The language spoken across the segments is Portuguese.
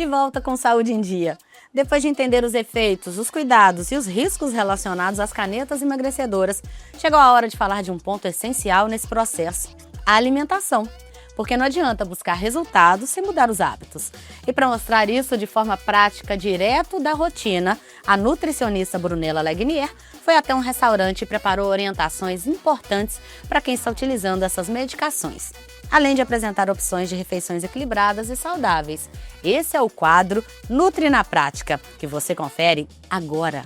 De volta com Saúde em Dia. Depois de entender os efeitos, os cuidados e os riscos relacionados às canetas emagrecedoras, chegou a hora de falar de um ponto essencial nesse processo: a alimentação. Porque não adianta buscar resultados sem mudar os hábitos. E para mostrar isso de forma prática, direto da rotina, a nutricionista Brunella Legnier foi até um restaurante e preparou orientações importantes para quem está utilizando essas medicações, além de apresentar opções de refeições equilibradas e saudáveis. Esse é o quadro Nutri na Prática, que você confere agora.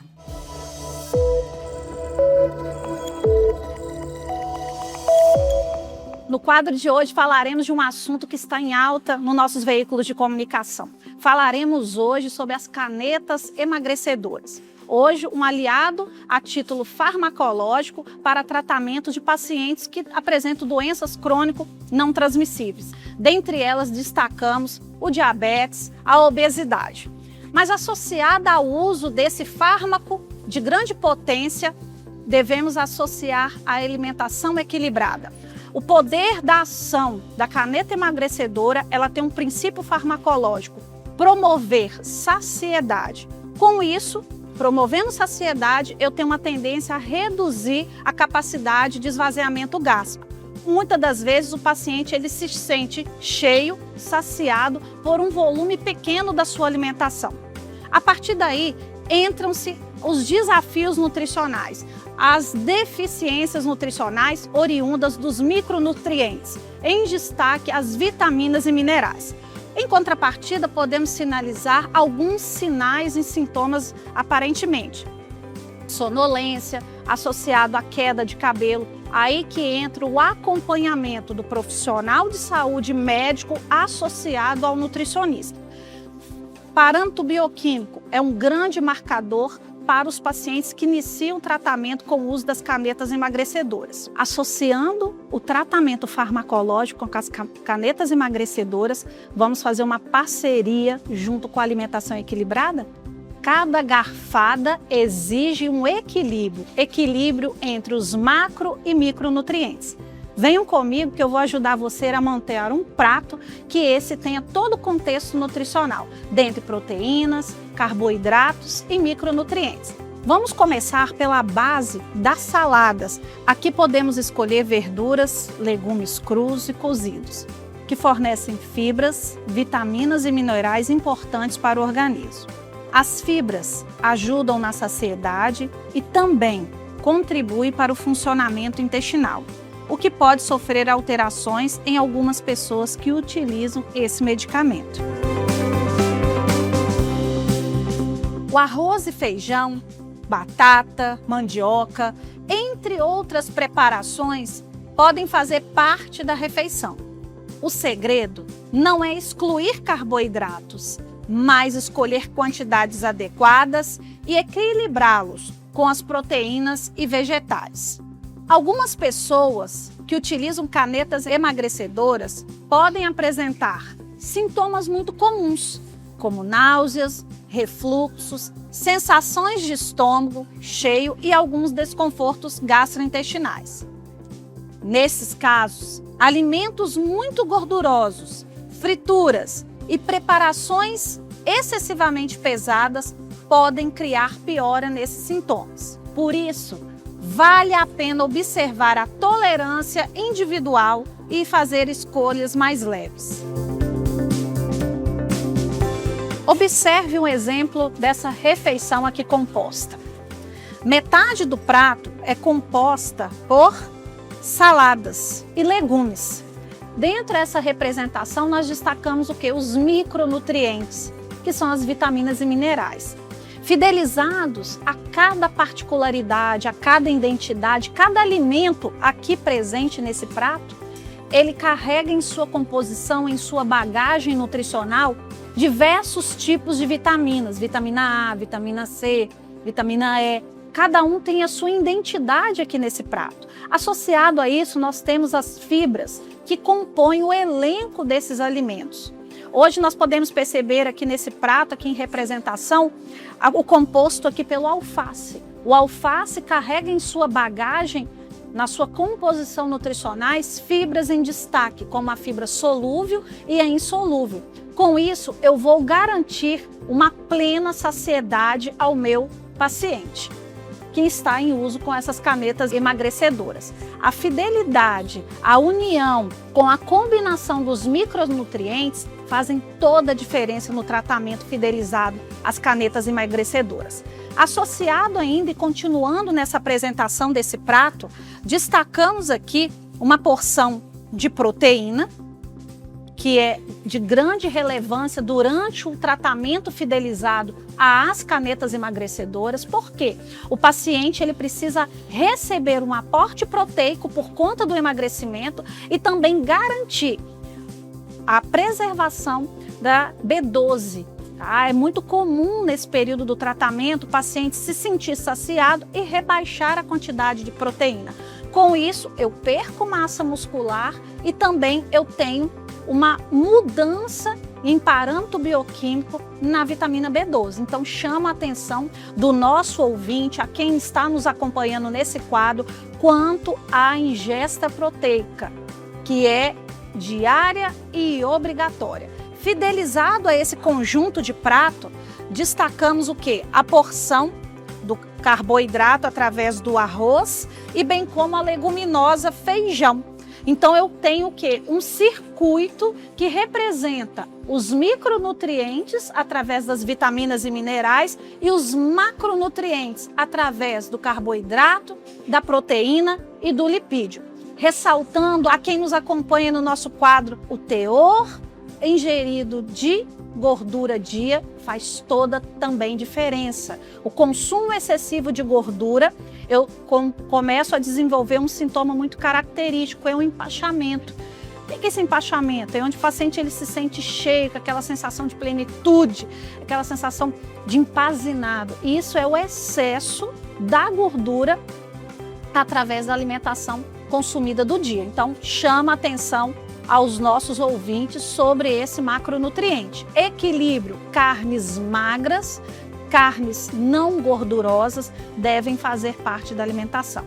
No quadro de hoje falaremos de um assunto que está em alta nos nossos veículos de comunicação. Falaremos hoje sobre as canetas emagrecedoras. Hoje, um aliado a título farmacológico para tratamento de pacientes que apresentam doenças crônicas não transmissíveis. Dentre elas, destacamos o diabetes, a obesidade. Mas associada ao uso desse fármaco de grande potência, devemos associar a alimentação equilibrada. O poder da ação da caneta emagrecedora, ela tem um princípio farmacológico: promover saciedade. Com isso, promovendo saciedade, eu tenho uma tendência a reduzir a capacidade de esvaziamento gástrico. Muitas das vezes o paciente ele se sente cheio, saciado por um volume pequeno da sua alimentação. A partir daí, entram-se os desafios nutricionais, as deficiências nutricionais oriundas dos micronutrientes, em destaque as vitaminas e minerais. Em contrapartida, podemos sinalizar alguns sinais e sintomas aparentemente. Sonolência, associado à queda de cabelo, aí que entra o acompanhamento do profissional de saúde médico associado ao nutricionista. Parâmetro bioquímico é um grande marcador para os pacientes que iniciam o tratamento com o uso das canetas emagrecedoras. Associando o tratamento farmacológico com as canetas emagrecedoras, vamos fazer uma parceria junto com a alimentação equilibrada? Cada garfada exige um equilíbrio entre os macro e micronutrientes. Venham comigo que eu vou ajudar você a montar um prato que esse tenha todo o contexto nutricional, dentre proteínas, carboidratos e micronutrientes. Vamos começar pela base das saladas. Aqui podemos escolher verduras, legumes crus e cozidos, que fornecem fibras, vitaminas e minerais importantes para o organismo. As fibras ajudam na saciedade e também contribuem para o funcionamento intestinal, o que pode sofrer alterações em algumas pessoas que utilizam esse medicamento. O arroz e feijão, batata, mandioca, entre outras preparações, podem fazer parte da refeição. O segredo não é excluir carboidratos, mas escolher quantidades adequadas e equilibrá-los com as proteínas e vegetais. Algumas pessoas que utilizam canetas emagrecedoras podem apresentar sintomas muito comuns, como náuseas, refluxos, sensações de estômago cheio e alguns desconfortos gastrointestinais. Nesses casos, alimentos muito gordurosos, frituras e preparações excessivamente pesadas podem criar piora nesses sintomas. Por isso, vale a pena observar a tolerância individual e fazer escolhas mais leves. Observe um exemplo dessa refeição aqui composta. Metade do prato é composta por saladas e legumes. Dentro dessa representação, nós destacamos o quê? Os micronutrientes, que são as vitaminas e minerais. Fidelizados a cada particularidade, a cada identidade, cada alimento aqui presente nesse prato, ele carrega em sua composição, em sua bagagem nutricional, diversos tipos de vitaminas, vitamina A, vitamina C, vitamina E. Cada um tem a sua identidade aqui nesse prato. Associado a isso, nós temos as fibras que compõem o elenco desses alimentos. Hoje nós podemos perceber aqui nesse prato, aqui em representação, o composto aqui pelo alface. O alface carrega em sua bagagem na sua composição nutricionais fibras em destaque, como a fibra solúvel e a insolúvel. Com isso, eu vou garantir uma plena saciedade ao meu paciente que está em uso com essas canetas emagrecedoras. A fidelidade, a união com a combinação dos micronutrientes fazem toda a diferença no tratamento fidelizado às canetas emagrecedoras. Associado ainda e continuando nessa apresentação desse prato, destacamos aqui uma porção de proteína, que é de grande relevância durante o tratamento fidelizado às canetas emagrecedoras. Por quê? O paciente ele precisa receber um aporte proteico por conta do emagrecimento e também garantir a preservação da B12. Tá? É muito comum nesse período do tratamento o paciente se sentir saciado e rebaixar a quantidade de proteína. Com isso, eu perco massa muscular e também eu tenho uma mudança em parâmetro bioquímico na vitamina B12. Então, chama a atenção do nosso ouvinte, a quem está nos acompanhando nesse quadro, quanto à ingesta proteica, que é diária e obrigatória. Fidelizado a esse conjunto de prato, destacamos o quê? A porção do carboidrato através do arroz e bem como a leguminosa feijão. Então eu tenho o quê? Um circuito que representa os micronutrientes através das vitaminas e minerais e os macronutrientes através do carboidrato, da proteína e do lipídio. Ressaltando a quem nos acompanha no nosso quadro, o teor ingerido de gordura dia faz toda também diferença. O consumo excessivo de gordura, eu começo a desenvolver um sintoma muito característico, é o empachamento. O que é esse empachamento? É onde o paciente ele se sente cheio, com aquela sensação de plenitude, aquela sensação de empazinado. Isso é o excesso da gordura através da alimentação consumida do dia. Então, chama a atenção aos nossos ouvintes sobre esse macronutriente. Equilíbrio, carnes magras, carnes não gordurosas devem fazer parte da alimentação.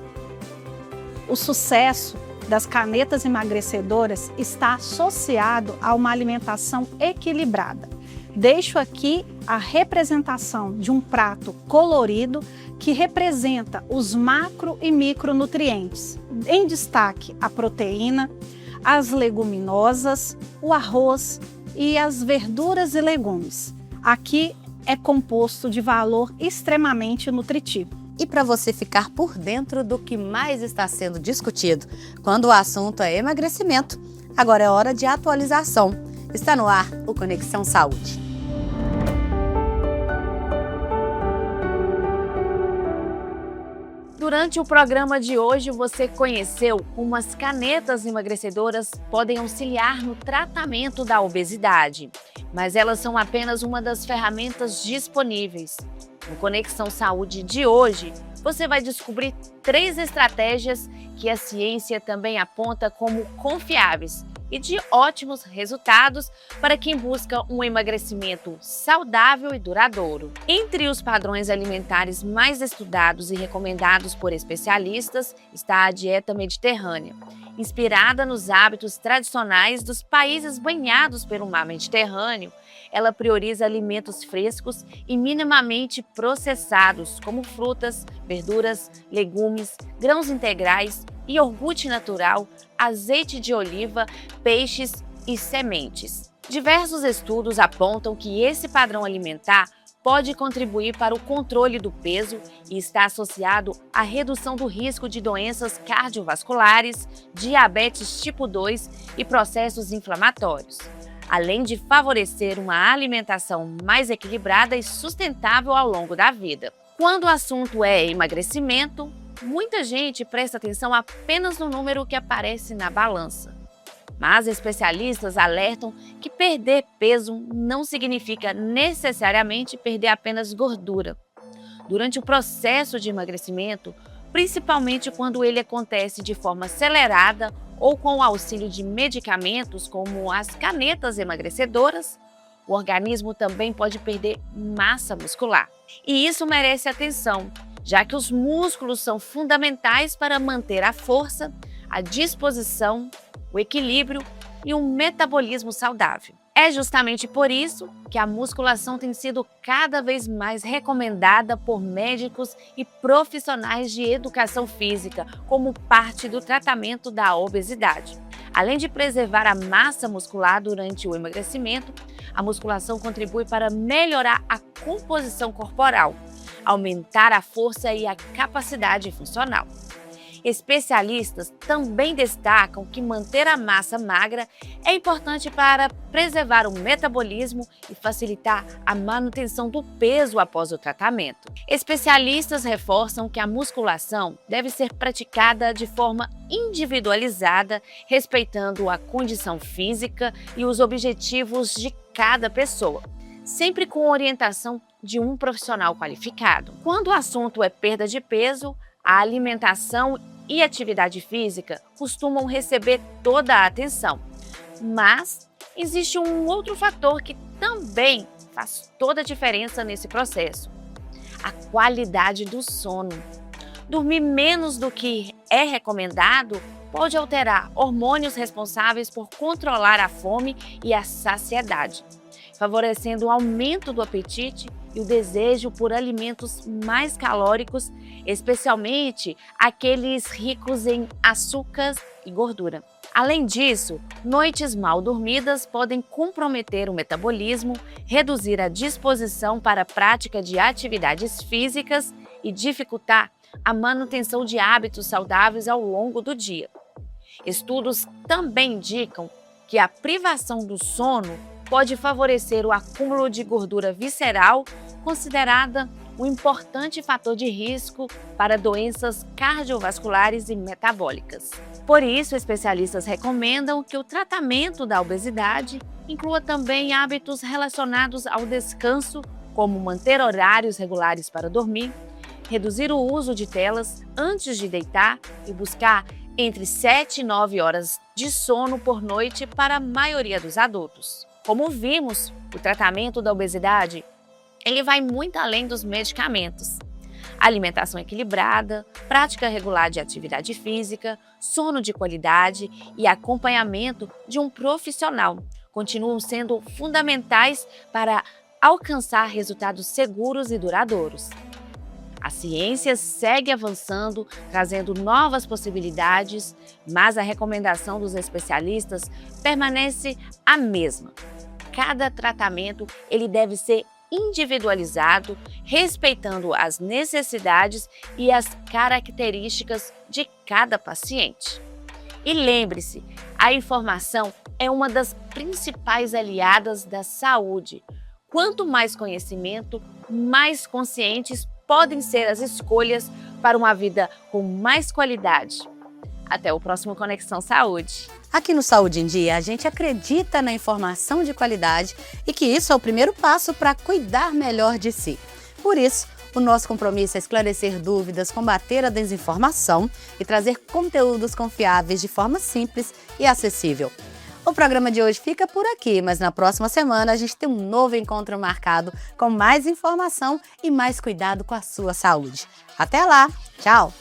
O sucesso das canetas emagrecedoras está associado a uma alimentação equilibrada. Deixo aqui a representação de um prato colorido que representa os macro e micronutrientes. Em destaque, a proteína, as leguminosas, o arroz e as verduras e legumes. Aqui é composto de valor extremamente nutritivo. E para você ficar por dentro do que mais está sendo discutido quando o assunto é emagrecimento, agora é hora de atualização. Está no ar o Conexão Saúde. Durante o programa de hoje, você conheceu como as canetas emagrecedoras podem auxiliar no tratamento da obesidade, mas elas são apenas uma das ferramentas disponíveis. No Conexão Saúde de hoje, você vai descobrir 3 estratégias que a ciência também aponta como confiáveis e de ótimos resultados para quem busca um emagrecimento saudável e duradouro. Entre os padrões alimentares mais estudados e recomendados por especialistas está a dieta mediterrânea, inspirada nos hábitos tradicionais dos países banhados pelo mar Mediterrâneo. Ela prioriza alimentos frescos e minimamente processados, como frutas, verduras, legumes, grãos integrais, iogurte natural, azeite de oliva, peixes e sementes. Diversos estudos apontam que esse padrão alimentar pode contribuir para o controle do peso e está associado à redução do risco de doenças cardiovasculares, diabetes tipo 2 e processos inflamatórios, além de favorecer uma alimentação mais equilibrada e sustentável ao longo da vida. Quando o assunto é emagrecimento, muita gente presta atenção apenas no número que aparece na balança. Mas especialistas alertam que perder peso não significa necessariamente perder apenas gordura. Durante o processo de emagrecimento, principalmente quando ele acontece de forma acelerada ou com o auxílio de medicamentos como as canetas emagrecedoras, o organismo também pode perder massa muscular. E isso merece atenção, já que os músculos são fundamentais para manter a força, a disposição, o equilíbrio e um metabolismo saudável. É justamente por isso que a musculação tem sido cada vez mais recomendada por médicos e profissionais de educação física como parte do tratamento da obesidade. Além de preservar a massa muscular durante o emagrecimento, a musculação contribui para melhorar a composição corporal, aumentar a força e a capacidade funcional. Especialistas também destacam que manter a massa magra é importante para preservar o metabolismo e facilitar a manutenção do peso após o tratamento. Especialistas reforçam que a musculação deve ser praticada de forma individualizada, respeitando a condição física e os objetivos de cada pessoa, sempre com orientação de um profissional qualificado. Quando o assunto é perda de peso, a alimentação e atividade física costumam receber toda a atenção. Mas existe um outro fator que também faz toda a diferença nesse processo: a qualidade do sono. Dormir menos do que é recomendado pode alterar hormônios responsáveis por controlar a fome e a saciedade, favorecendo o aumento do apetite e o desejo por alimentos mais calóricos, especialmente aqueles ricos em açúcar e gordura. Além disso, noites mal dormidas podem comprometer o metabolismo, reduzir a disposição para a prática de atividades físicas e dificultar a manutenção de hábitos saudáveis ao longo do dia. Estudos também indicam que a privação do sono pode favorecer o acúmulo de gordura visceral, considerada um importante fator de risco para doenças cardiovasculares e metabólicas. Por isso, especialistas recomendam que o tratamento da obesidade inclua também hábitos relacionados ao descanso, como manter horários regulares para dormir, reduzir o uso de telas antes de deitar e buscar entre 7 e 9 horas de sono por noite para a maioria dos adultos. Como vimos, o tratamento da obesidade ele vai muito além dos medicamentos. Alimentação equilibrada, prática regular de atividade física, sono de qualidade e acompanhamento de um profissional continuam sendo fundamentais para alcançar resultados seguros e duradouros. A ciência segue avançando, trazendo novas possibilidades, mas a recomendação dos especialistas permanece a mesma. Cada tratamento ele deve ser individualizado, respeitando as necessidades e as características de cada paciente. E lembre-se, a informação é uma das principais aliadas da saúde. Quanto mais conhecimento, mais conscientes podem ser as escolhas para uma vida com mais qualidade. Até o próximo Conexão Saúde. Aqui no Saúde em Dia, a gente acredita na informação de qualidade e que isso é o primeiro passo para cuidar melhor de si. Por isso, o nosso compromisso é esclarecer dúvidas, combater a desinformação e trazer conteúdos confiáveis de forma simples e acessível. O programa de hoje fica por aqui, mas na próxima semana a gente tem um novo encontro marcado com mais informação e mais cuidado com a sua saúde. Até lá, tchau!